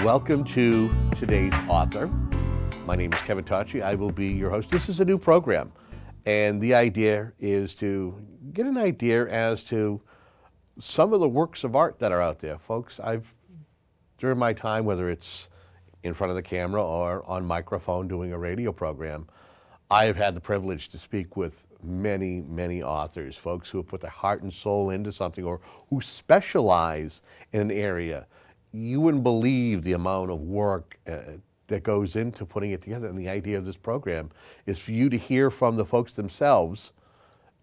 Welcome to today's author. My name is Kevin Tachi. I will be your host. This is a new program, and the idea is to get an idea as to some of the works of art that are out there. Folks, during my time, whether it's in front of the camera or on microphone doing a radio program, I have had the privilege to speak with many, many authors, folks who have put their heart and soul into something or who specialize in an area. You wouldn't believe the amount of work that goes into putting it together. And the idea of this program is for you to hear from the folks themselves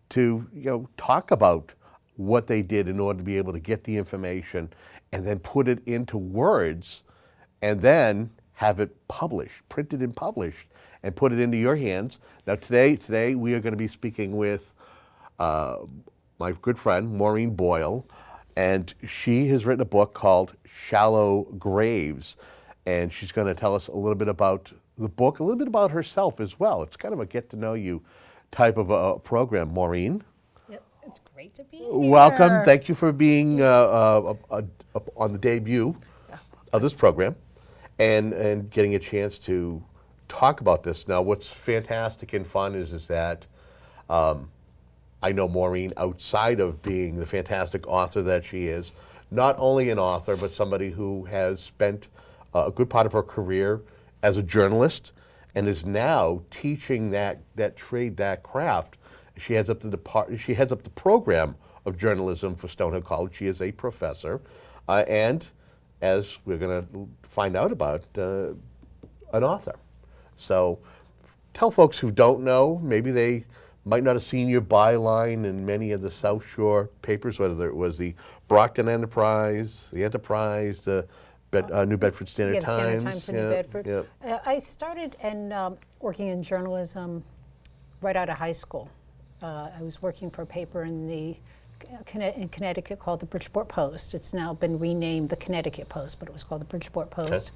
to talk about what they did in order to be able to get the information and then put it into words and then have it published, printed and published, and put it into your hands. Now today we are going to be speaking with my good friend Maureen Boyle, and she has written a book called Shallow Graves, and she's going to tell us a little bit about the book, a little bit about herself as well. It's kind of a get to know you type of a program. Maureen? Yep, it's great to be here. Welcome. Thank you for being on the debut of this program and getting a chance to talk about this. Now, what's fantastic and fun is that I know Maureen outside of being the fantastic author that she is, not only an author, but somebody who has spent a good part of her career as a journalist and is now teaching that trade, that craft. She heads up the program of journalism for Stonehill College. She is a professor, and as we're going to find out about, an author. So tell folks who don't know, maybe they might not have seen your byline in many of the South Shore papers, whether it was the Brockton Enterprise, the Enterprise, the New Bedford Standard Times. Standard Times in New Bedford. I started working in journalism right out of high school. I was working for a paper in Connecticut called the Bridgeport Post. It's now been renamed the Connecticut Post, but it was called the Bridgeport Post.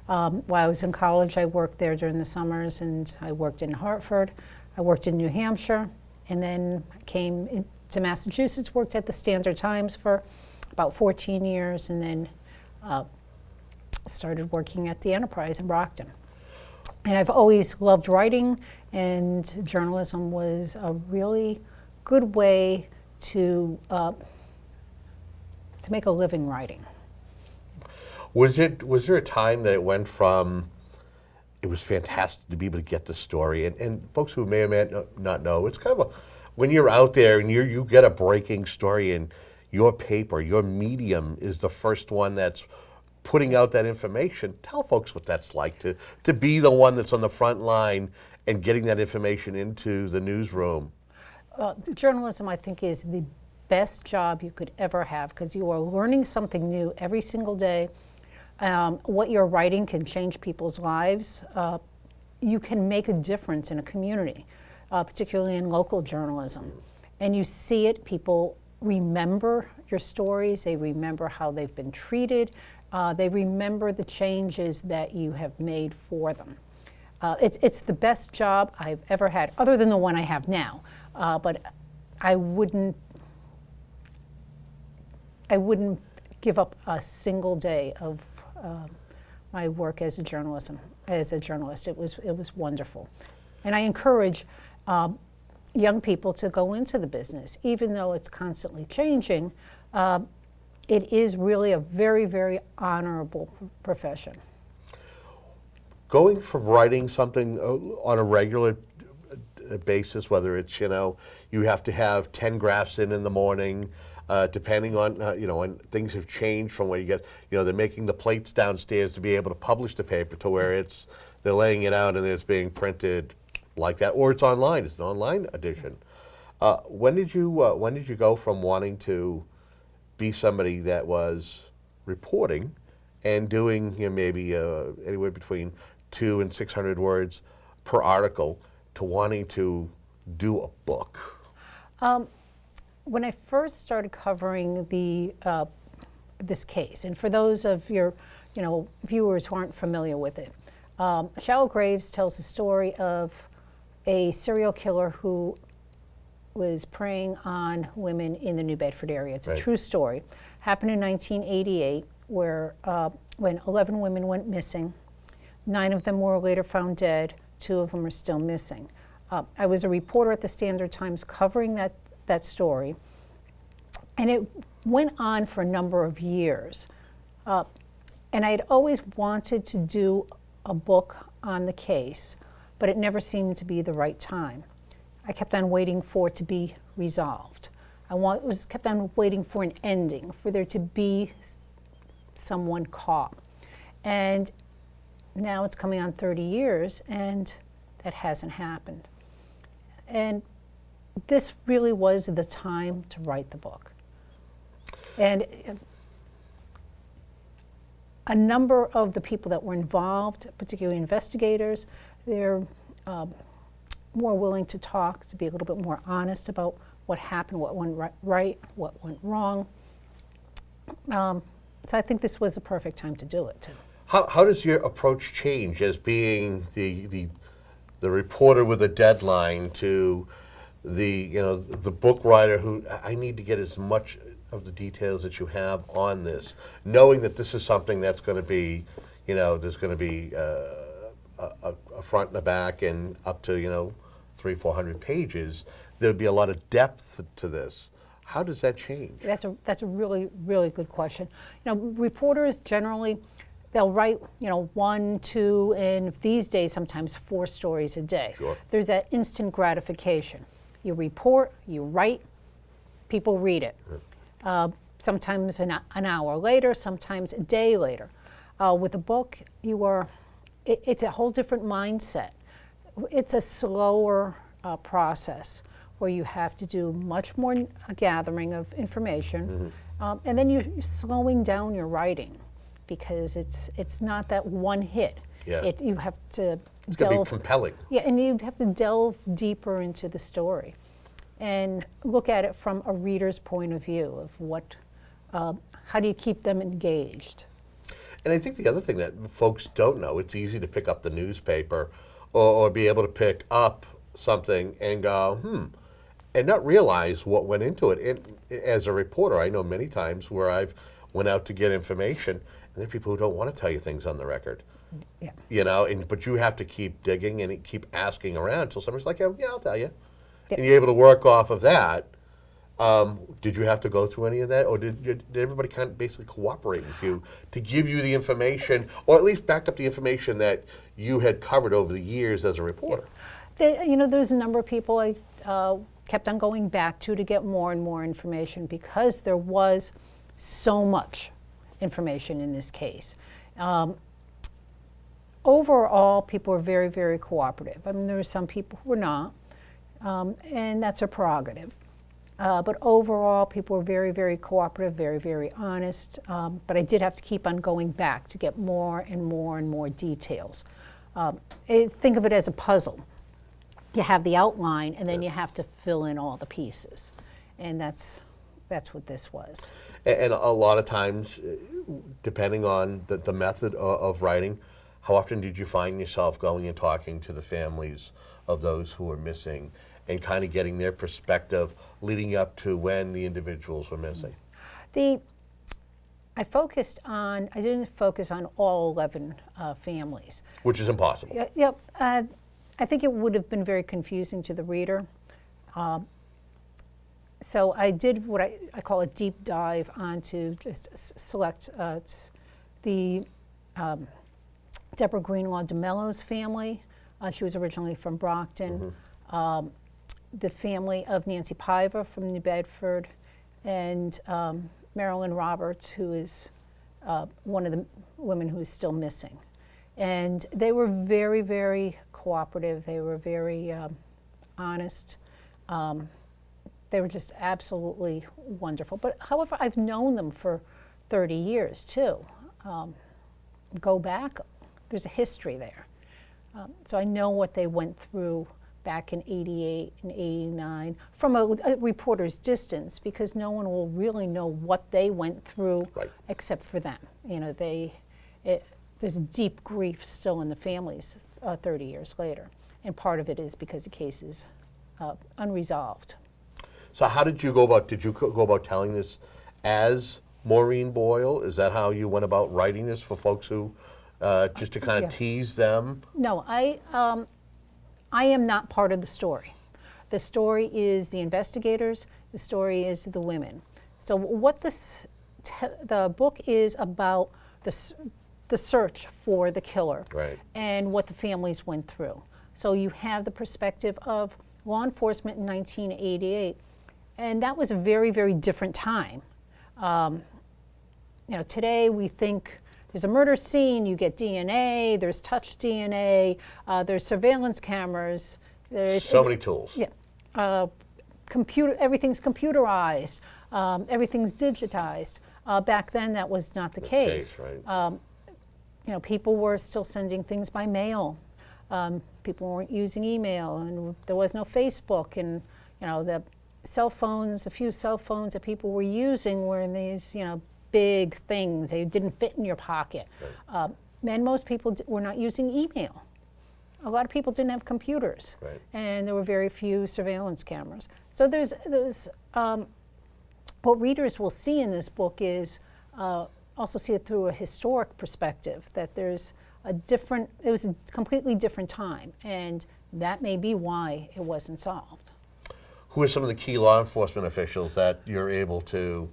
Okay. While I was in college, I worked there during the summers, and I worked in Hartford. I worked in New Hampshire, and then came to Massachusetts, worked at the Standard Times for about 14 years, and then started working at the Enterprise in Brockton. And I've always loved writing, and journalism was a really good way to make a living writing. Was there a time that it went from, it was fantastic to be able to get the story, and folks who may or may not know, it's kind of when you're out there and you get a breaking story and your paper, your medium is the first one that's putting out that information. Tell folks what that's like to be the one that's on the front line and getting that information into the newsroom. Journalism, I think, is the best job you could ever have because you are learning something new every single day. What you're writing can change people's lives. You can make a difference in a community, particularly in local journalism. And you see it, people remember your stories, they remember how they've been treated, they remember the changes that you have made for them. It's the best job I've ever had, other than the one I have now. But I wouldn't give up a single day of my work as a journalist. It was wonderful, and I encourage young people to go into the business, even though it's constantly changing. It is really a very, very honorable profession. Going from writing something on a regular basis, whether it's you have to have 10 graphs in the morning. Depending on, and things have changed from where you get, they're making the plates downstairs to be able to publish the paper to where they're laying it out and it's being printed like that, or it's online, it's an online edition. When did you go from wanting to be somebody that was reporting and doing, maybe anywhere between 200 and 600 words per article to wanting to do a book? When I first started covering this case, and for those of your viewers who aren't familiar with it, Shallow Graves tells the story of a serial killer who was preying on women in the New Bedford area. It's a true story. Happened in 1988. where when 11 women went missing, 9 of them were later found dead, 2 of them are still missing. I was a reporter at the Standard Times covering that story, and it went on for a number of years. And I had always wanted to do a book on the case, but it never seemed to be the right time. I kept on waiting for it to be resolved. Kept on waiting for an ending, for there to be someone caught. And now it's coming on 30 years, and that hasn't happened. And this really was the time to write the book. And a number of the people that were involved, particularly investigators, they're more willing to talk, to be a little bit more honest about what happened, what went right, what went wrong. So I think this was a perfect time to do it. How does your approach change as being the reporter with a deadline to the book writer who, I need to get as much of the details that you have on this, knowing that this is something that's going to be, there's going to be a front and a back and up to 300-400 pages. There'd be a lot of depth to this. How does that change? That's a really, really good question. Reporters generally, they'll write 1, 2, and these days sometimes 4 stories a day. Sure. There's that instant gratification. You report, you write, people read it. Sometimes an hour later, sometimes a day later. With a book, it's a whole different mindset. It's a slower process where you have to do much more gathering of information, and then you're slowing down your writing because it's not that one hit. Yeah. You have to It's going to be compelling. Yeah, and you have to delve deeper into the story and look at it from a reader's point of view of how do you keep them engaged. And I think the other thing that folks don't know, it's easy to pick up the newspaper or be able to pick up something and go, and not realize what went into it. And as a reporter, I know many times where I've went out to get information, and there are people who don't want to tell you things on the record. Yeah. But you have to keep digging and keep asking around until somebody's like, yeah, I'll tell you. Yeah. And you're able to work off of that. Did you have to go through any of that, or did everybody kind of basically cooperate with you to give you the information, or at least back up the information that you had covered over the years as a reporter? There's a number of people I kept on going back to get more and more information because there was so much information in this case. Overall, people were very, very cooperative. I mean, there were some people who were not, and that's a prerogative. But overall, people were very, very cooperative, very, very honest. But I did have to keep on going back to get more and more and more details. Think of it as a puzzle. You have the outline, and then you have to fill in all the pieces. And that's what this was. And a lot of times, depending on the method of writing, how often did you find yourself going and talking to the families of those who were missing and kind of getting their perspective leading up to when the individuals were missing? I didn't focus on all 11 families. Which is impossible. Yep. I think it would have been very confusing to the reader. So I did what I call a deep dive onto just select the Deborah Greenlaw DeMello's family. She was originally from Brockton. The family of Nancy Piva from New Bedford, and Marilyn Roberts, who is one of the women who is still missing. And they were very, very cooperative. They were very honest. They were just absolutely wonderful. But however, I've known them for 30 years too. Go back, there's a history there. So I know what they went through back in 88 and 89 from a reporter's distance, because no one will really know what they went through except for them. There's deep grief still in the families 30 years later. And part of it is because the case is unresolved. So how did you go about telling this as Maureen Boyle? Is that how you went about writing this for folks who, just to kind of tease them? No, I am not part of the story. The story is the investigators. The story is the women. So what the book is about the search for the killer, Right. and what the families went through. So you have the perspective of law enforcement in 1988, and that was a very, very different time. Today we think there's a murder scene, you get DNA, there's touch DNA, there's surveillance cameras. There's So many tools. Yeah. Everything's computerized, everything's digitized. Back then that was not the case. Right. People were still sending things by mail. People weren't using email, and there was no Facebook, and the cell phones, a few cell phones that people were using were in these big things. They didn't fit in your pocket. Right. And most people were not using email. A lot of people didn't have computers, Right. and there were very few surveillance cameras. So there's what readers will see in this book is also see it through a historic perspective, that it was a completely different time, and that may be why it wasn't solved. Who are some of the key law enforcement officials that you're able to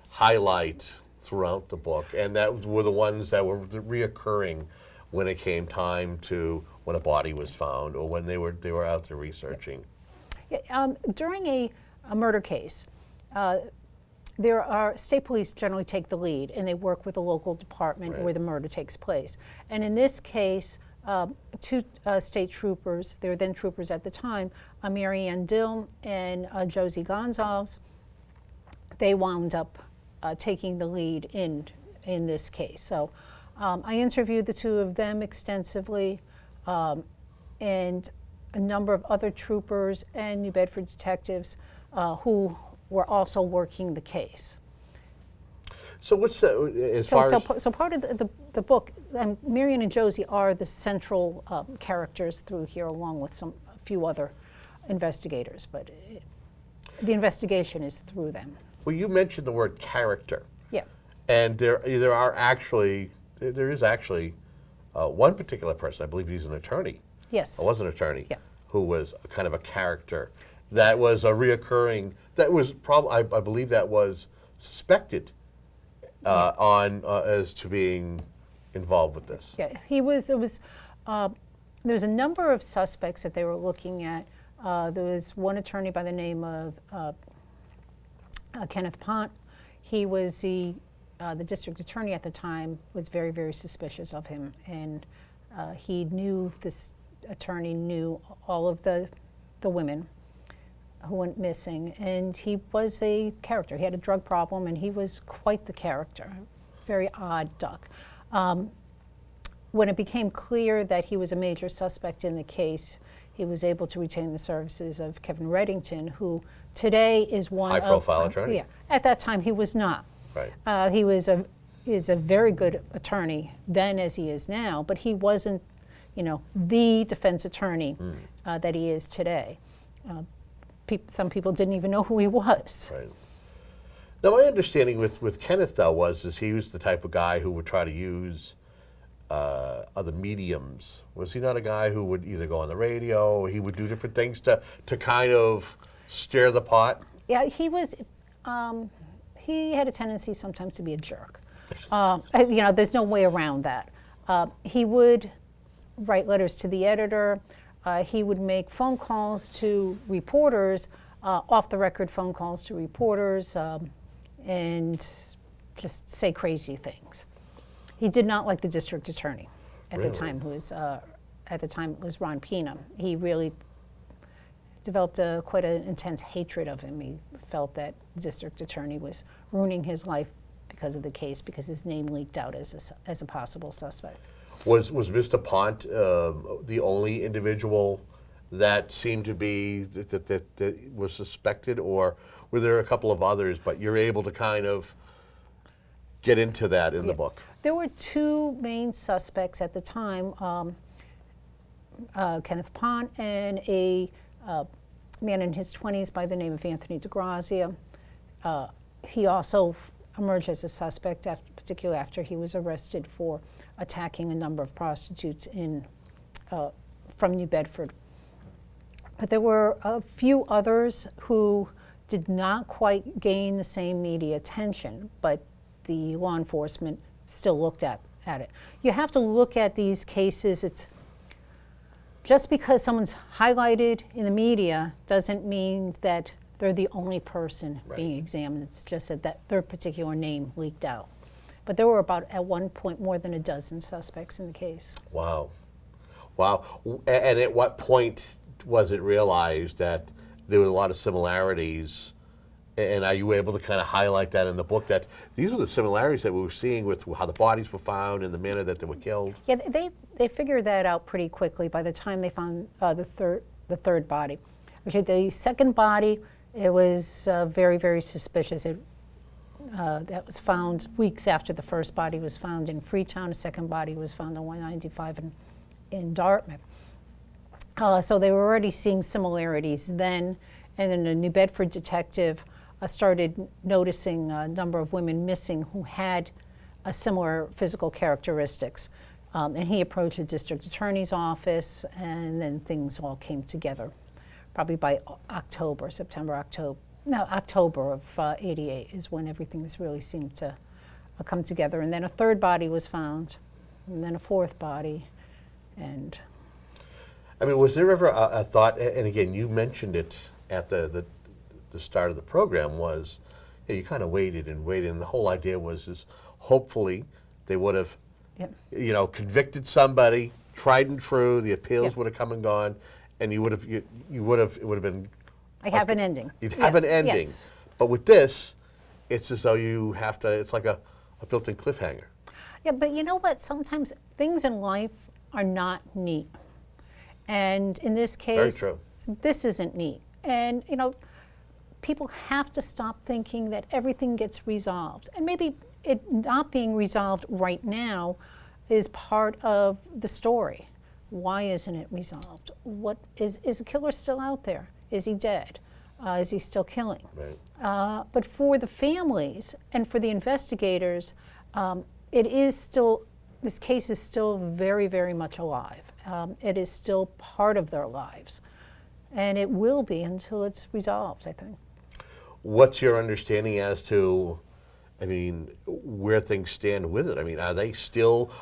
highlight throughout the book, and that were the ones that were reoccurring when it came time to when a body was found or when they were out there researching? During a murder case, state police generally take the lead, and they work with a local department Right. where the murder takes place. And in this case, two state troopers, they were then troopers at the time, Maureen Boyle and Josie Gonzalez, they wound up taking the lead in this case. So I interviewed the two of them extensively, and a number of other troopers and New Bedford detectives who were also working the case. So what's the, So part of the book, Marion and Josie are the central characters through here, along with a few other investigators, but the investigation is through them. well, you mentioned the word character. Yeah. And there is actually one particular person, I believe he's an attorney. Yes. I was an attorney. Yeah. Who was a kind of a character that was a reoccurring, that was probably, I believe that was suspected as to being involved with this. Yeah, there was a number of suspects that they were looking at. There was one attorney by the name of Kenneth Dell. He was the district attorney at the time, was very, very suspicious of him, and this attorney knew all of the women who went missing, and he was a character. He had a drug problem, and he was quite the character, very odd duck. When it became clear that he was a major suspect in the case, he was able to retain the services of Kevin Reddington, who today is one high-profile attorney. Yeah, at that time he was not. Right. He is a very good attorney then as he is now, but he wasn't, the defense attorney that he is today. Some people didn't even know who he was. Right. Now, my understanding with Kenneth Dell was he was the type of guy who would try to use other mediums. Was he not a guy who would either go on the radio, or he would do different things to kind of stir the pot? Yeah, he was. He had a tendency sometimes to be a jerk. There's no way around that. He would write letters to the editor. He would make phone calls to reporters, off-the-record phone calls to reporters, and just say crazy things. He did not like the district attorney at the time, who was at the time it was Ron Pena. He really developed quite an intense hatred of him. He felt that the district attorney was ruining his life because of the case, because his name leaked out as a possible suspect. Was Mr. Pont the only individual that seemed to be that was suspected, or were there a couple of others? But you're able to kind of get into that in the book. There were two main suspects at the time, Kenneth Pont and a man in his 20s by the name of Anthony DeGrazia. He also emerged as a suspect, particularly after he was arrested for attacking a number of prostitutes from New Bedford. But there were a few others who did not quite gain the same media attention, but the law enforcement still looked at it. You have to look at these cases. It's just because someone's highlighted in the media doesn't mean that they're the only person being examined. It's just that their particular name leaked out. But there were about, at one point, more than a dozen suspects in the case. Wow. Wow. And at what point was it realized that there were a lot of similarities? And are you able to kind of highlight that in the book, that these were the similarities that we were seeing with how the bodies were found and the manner that they were killed? Yeah, they figured that out pretty quickly by the time they found the third body. Actually, the second body, it was very, very suspicious. That was found weeks after the first body was found in Freetown. The second body was found on 195 in Dartmouth. So they were already seeing similarities then, and then a New Bedford detective started noticing a number of women missing who had a similar physical characteristics. And he approached the district attorney's office, and then things all came together. Probably by October of '88 is when everything really seemed to come together. And then a third body was found, and then a fourth body, and... I mean, was there ever a thought, and again, you mentioned it at the start of the program, was you kind of waited and waited, and the whole idea was is hopefully they would have, convicted somebody, tried and true, the appeals would have come and gone, and it would have been... I have an ending. You'd have an ending. Yes. But with this, it's as though you have to, it's like a built-in cliffhanger. Yeah, but you know what? Sometimes things in life are not neat. And in this case, Very true. This isn't neat. And, people have to stop thinking that everything gets resolved. And maybe it not being resolved right now is part of the story. Why isn't it resolved? What is the killer still out there? Is he dead? Is he still killing? Right. But for the families and for the investigators, this case is still very, very much alive. It is still part of their lives. And it will be until it's resolved, I think. What's your understanding as to, where things stand with it?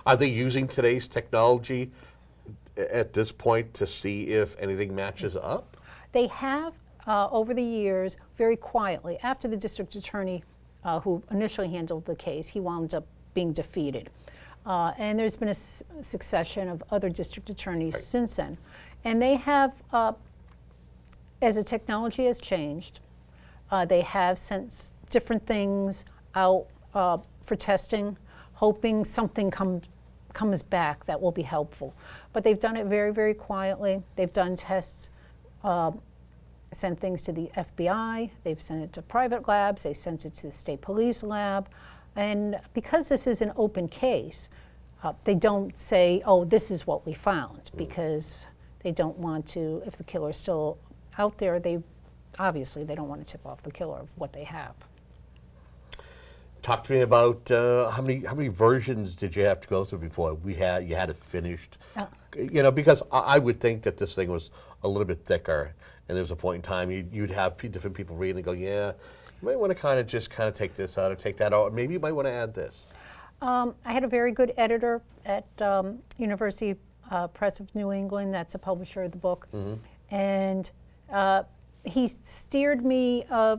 Are they using today's technology at this point to see if anything matches up? They have, over the years, very quietly, after the district attorney who initially handled the case, he wound up being defeated. And there's been a succession of other district attorneys since then. And they have, as the technology has changed, they have sent different things out for testing, hoping something comes back that will be helpful. But they've done it very, very quietly. They've done tests, sent things to the FBI, they've sent it to private labs, they sent it to the state police lab. And because this is an open case, they don't say, oh, this is what we found, because they don't want to, if the killer's still out there, obviously they don't want to tip off the killer of what they have. Talk to me about how many versions did you have to go through before you had it finished? Because I would think that this thing was a little bit thicker, and there was a point in time you'd have different people reading and go, yeah, you might want to kind of take this out or take that out, or maybe you might want to add this. I had a very good editor at University Press of New England. That's a publisher of the book, and he steered me, on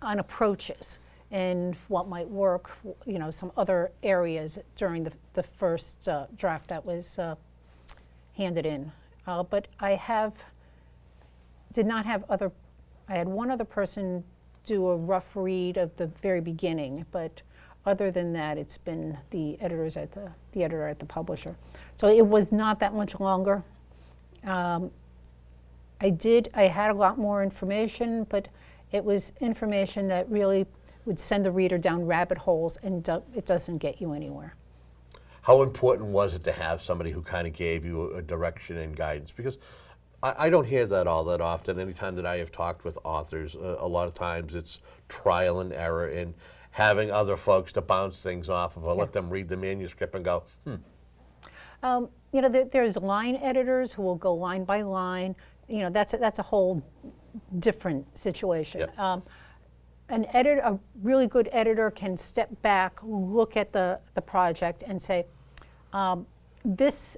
approaches and what might work, some other areas during the first draft that was handed in. But I had one other person do a rough read of the very beginning, but other than that, it's been the editor at the publisher. So it was not that much longer. I had a lot more information, but it was information that really would send the reader down rabbit holes, and it doesn't get you anywhere. How important was it to have somebody who kind of gave you a direction and guidance? Because I don't hear that all that often. Anytime that I have talked with authors, a lot of times it's trial and error. And having other folks to bounce things off of, or let them read the manuscript and go, You know, there's line editors who will go line by line. You know, that's a whole different situation. Yep. A really good editor can step back, look at the project and say, this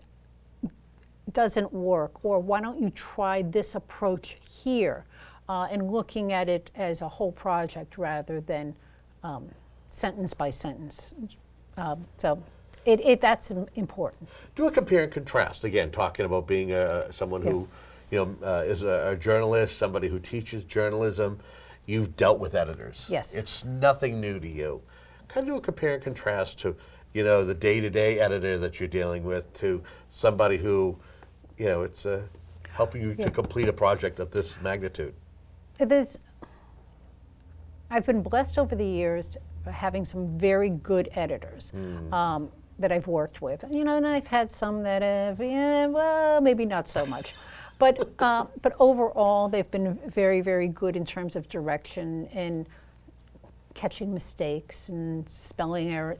doesn't work, or why don't you try this approach here, and looking at it as a whole project rather than sentence by sentence. So that's important. do a compare and contrast. Again, talking about being someone who, is a journalist, somebody who teaches journalism. You've dealt with editors. Yes. It's nothing new to you. Kind of do a compare and contrast to, the day-to-day editor that you're dealing with to somebody who, it's helping you to complete a project of this magnitude. I've been blessed over the years having some very good editors that I've worked with. And I've had some that have, maybe not so much. But overall, they've been very, very good in terms of direction and catching mistakes and spelling error.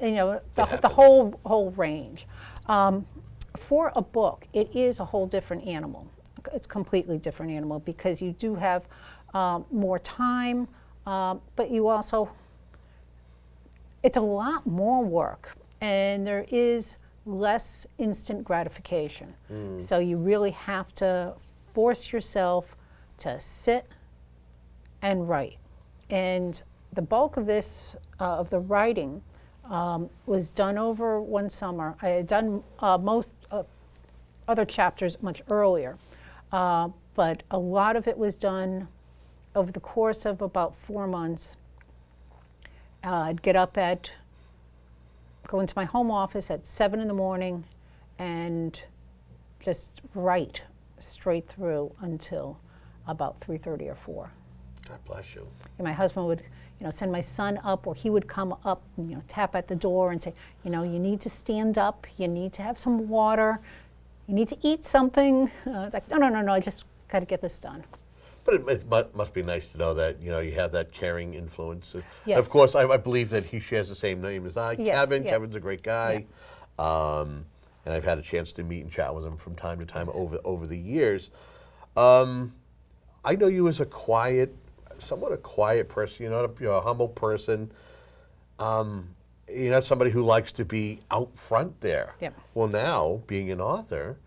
The whole range. For a book, it is a whole different animal. It's a completely different animal because you do have more time, but you also, it's a lot more work, and there is less instant gratification. So you really have to force yourself to sit and write. And the bulk of this, of the writing, was done over one summer. I had done most other chapters much earlier, but a lot of it was done over the course of about 4 months. I'd go into my home office at 7 in the morning and just write straight through until about 3:30 or 4. God bless you. And my husband would, send my son up, or he would come up, tap at the door and say, you need to stand up, you need to have some water, you need to eat something. It's like, no, I just got to get this done. But it must be nice to know that, you have that caring influence. Yes. Of course, I believe that he shares the same name as I, Yes, Kevin. yeah. Kevin's a great guy. Yeah. And I've had a chance to meet and chat with him from time to time over the years. I know you as somewhat a quiet person. You're a humble person. You're not somebody who likes to be out front there. Yep. Well, now, being an author,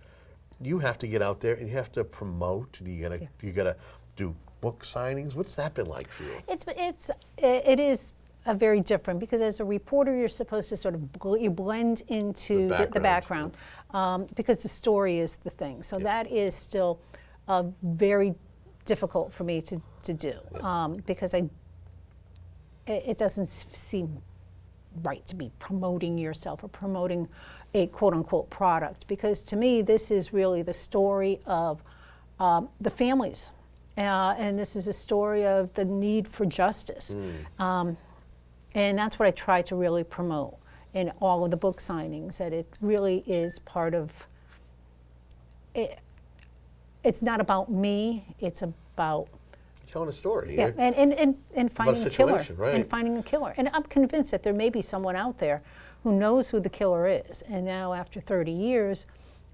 you have to get out there and you have to promote, and you gotta do book signings. What's that been like for you? It is a very different, because as a reporter you're supposed to sort of you blend into the background, because the story is the thing. So that is still very difficult for me to do, because it doesn't seem right to be promoting yourself or promoting a quote-unquote product, because to me this is really the story of the families, and this is a story of the need for justice. And that's what I try to really promote in all of the book signings, that it really is part of it. It's not about me, it's about Telling a story. and finding a killer. Right. And finding a killer. And I'm convinced that there may be someone out there who knows who the killer is, and now after 30 years,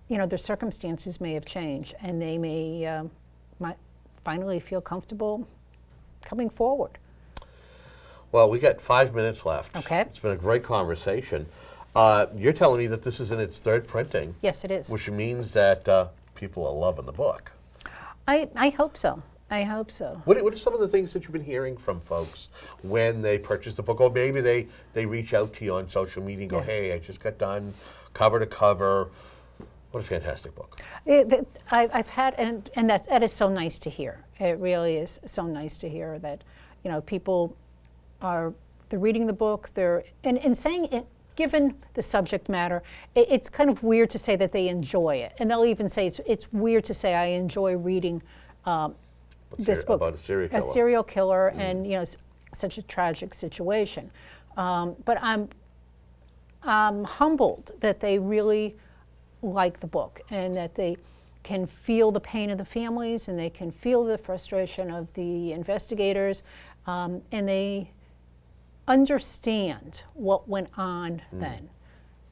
their circumstances may have changed, and they may might finally feel comfortable coming forward. Well, we got 5 minutes left. Okay. It's been a great conversation. You're telling me that this is in its 3rd printing. Yes, it is. Which means that people are loving the book. I hope so. I hope so. What are some of the things that you've been hearing from folks when they purchase the book? Or maybe they reach out to you on social media and go, hey, I just got done cover to cover. What a fantastic book. I've had, and that is so nice to hear. It really is so nice to hear that, people they're reading the book, and saying it, given the subject matter, it's kind of weird to say that they enjoy it. And they'll even say it's weird to say I enjoy reading this book about a serial killer. A serial killer, and such a tragic situation. But I'm humbled that they really like the book, and that they can feel the pain of the families, and they can feel the frustration of the investigators, and they understand what went on then,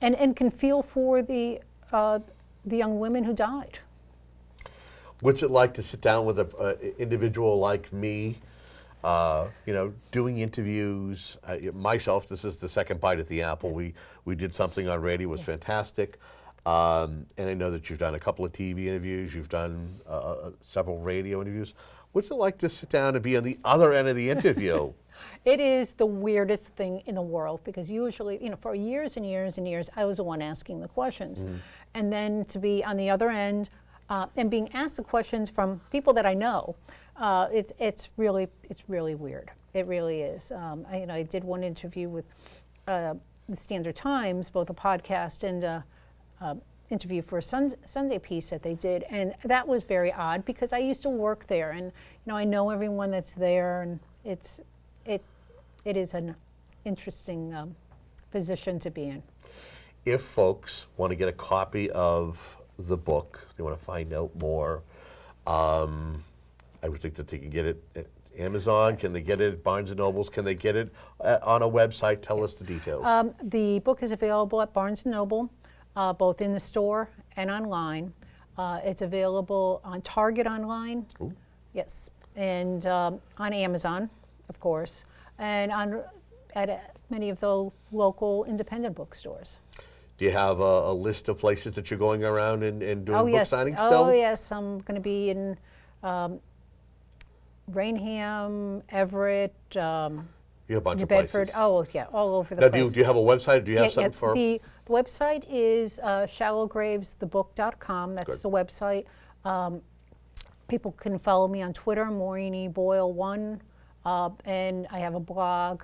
and can feel for the young women who died. What's it like to sit down with an individual like me, doing interviews? Myself, this is the second bite at the apple. We did something on radio, it was fantastic. And I know that you've done a couple of TV interviews, you've done several radio interviews. What's it like to sit down and be on the other end of the interview? It is the weirdest thing in the world, because usually, for years and years and years, I was the one asking the questions. And then to be on the other end and being asked the questions from people that I know, it's really weird. It really is. I did one interview with the Standard Times, both a podcast and a interview for a Sunday piece that they did, and that was very odd because I used to work there, and I know everyone that's there, and it is an interesting position to be in. If folks want to get a copy of the book, they want to find out more, I would think that they can get it at Amazon. Can they get it at Barnes & Nobles? Can they get it on a website? Tell us the details. The book is available at Barnes & Noble, both in the store and online. It's available on Target online. Ooh. Yes, and on Amazon, of course, and at many of the local independent bookstores. Do you have a list of places that you're going around and doing book signings still? Oh, yes. I'm going to be in Rainham, Everett, you have a bunch of Bedford. places. Oh, yeah, all over the place. Do you have a website? Do you have something for? The website is shallowgravesthebook.com. That's the website. People can follow me on Twitter, Maureen Boyle 1. And I have a blog,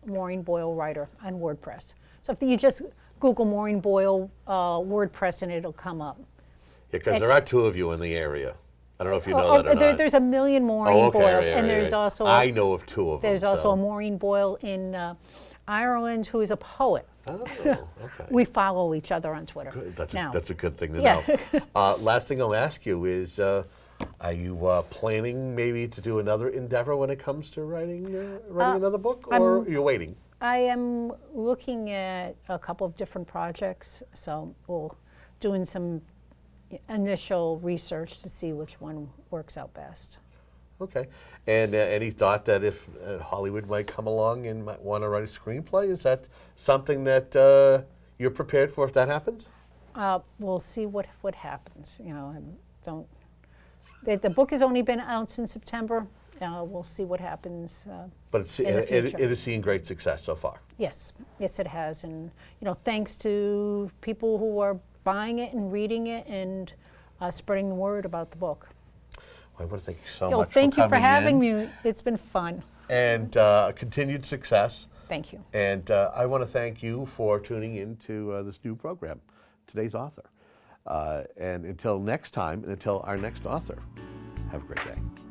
Maureen Boyle Writer, on WordPress. So if you just Google Maureen Boyle WordPress, and it'll come up. Yeah, because there are two of you in the area. I don't know if you know that or not. There's a million Maureen Boyles, and there's also I know of two of them. There's also a Maureen Boyle in Ireland who is a poet. Oh, okay. We follow each other on Twitter. Good. That's a good thing to Yeah. know. Last thing I'll ask you is, are you planning maybe to do another endeavor when it comes to writing another book, or are you waiting? I am looking at a couple of different projects, so we're doing some initial research to see which one works out best. Okay. And any thought that if Hollywood might come along and might want to write a screenplay, is that something that you're prepared for if that happens? We'll see what happens. The book has only been out since September. We'll see what happens. But it has seen great success so far. Yes, it has, and thanks to people who are buying it and reading it and spreading the word about the book. Well, I want to thank you so much. Thank you for coming having in. me. It's been fun. And continued success. Thank you. And I want to thank you for tuning into this new program, Today's Author. And until next time, and until our next author, have a great day.